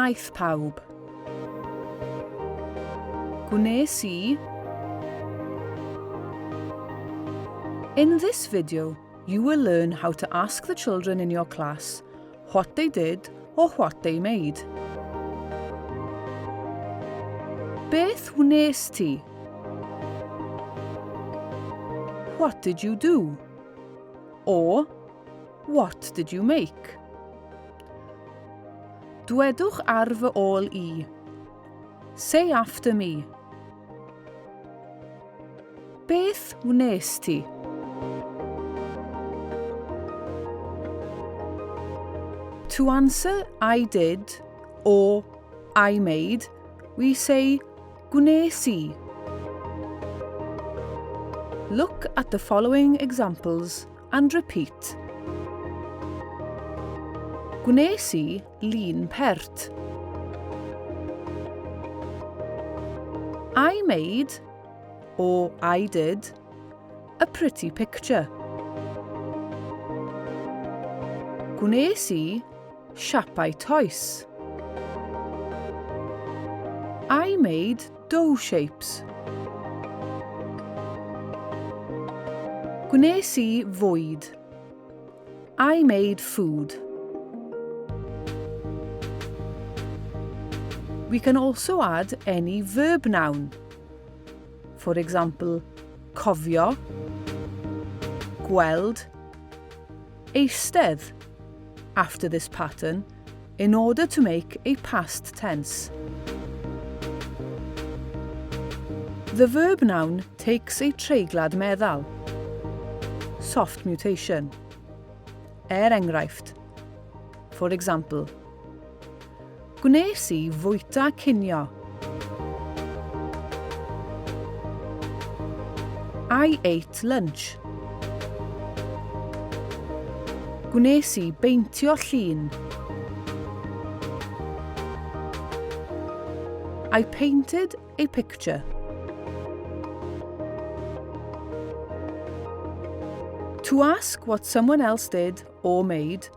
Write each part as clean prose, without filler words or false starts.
wnaeth pawb. Gwnes I. In this video, you will learn how to ask the children in your class what they did or what they made. Beth wnes ti? What did you do? Or, what did you make? Dwedwch ar fy ôl I. Say after me. Beth wnes ti? To answer I did or I made, we say gwnes I. Look at the following examples and repeat. Gwnes I lun pert. I made, or I did, a pretty picture. Gwnes I siapau toes. I made dough shapes. Gwnes I fwyd. I made food. We can also add any verb noun. For example, cofio, gweld, eistedd, after this pattern, in order to make a past tense. The verb noun takes a treiglad meddal, soft mutation. Enghraifft. For example, gwnes I fwyta cinio. I ate lunch. Gwnes I beintio llun. I painted a picture. To ask what someone else did or made,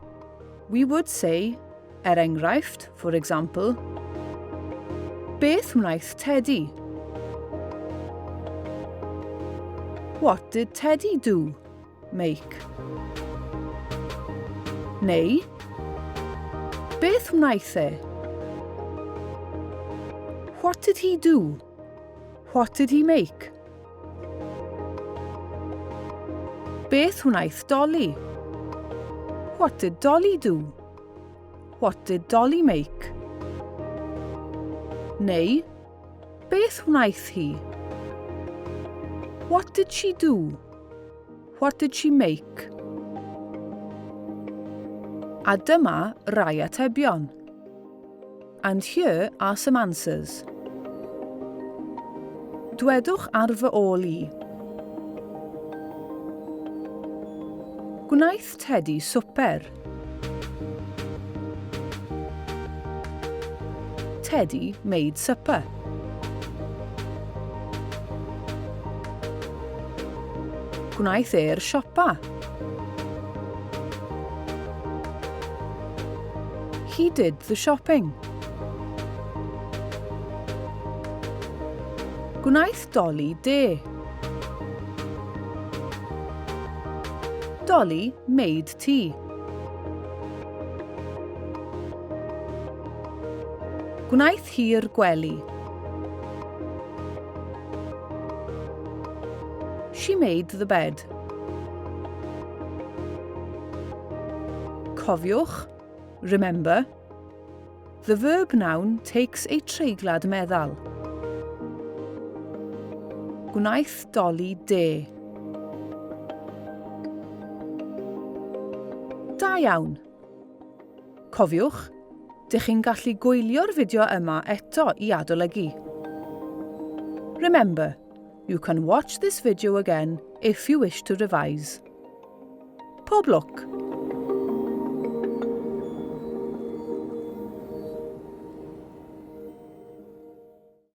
we would say, enghraifft, for example, beth wnaeth Teddy? What did Teddy do? Make. Neu, beth wnaeth e? What did he do? What did he make? Beth wnaeth Dolly? What did Dolly do? What did Dolly make? Neu, beth wnaeth hi? What did she do? What did she make? A dyma rai atebion. And here are some answers. Dwedwch ar fy ôl I. Gwnaeth Teddy swper. Teddy made supper. Gwnaeth e'r siopa. He did the shopping. Gwnaeth Dolly de. Dolly made tea. Gwnaeth hi'r gwely. She made the bed. Cofiwch, remember, the verb noun takes a treiglad meddal. Gwnaeth Dolly de. Da iawn. Cofiwch, dych chi'n gallu gwylio'r fideo yma eto I adolygu. Remember, you can watch this video again if you wish to revise. Pob lwc!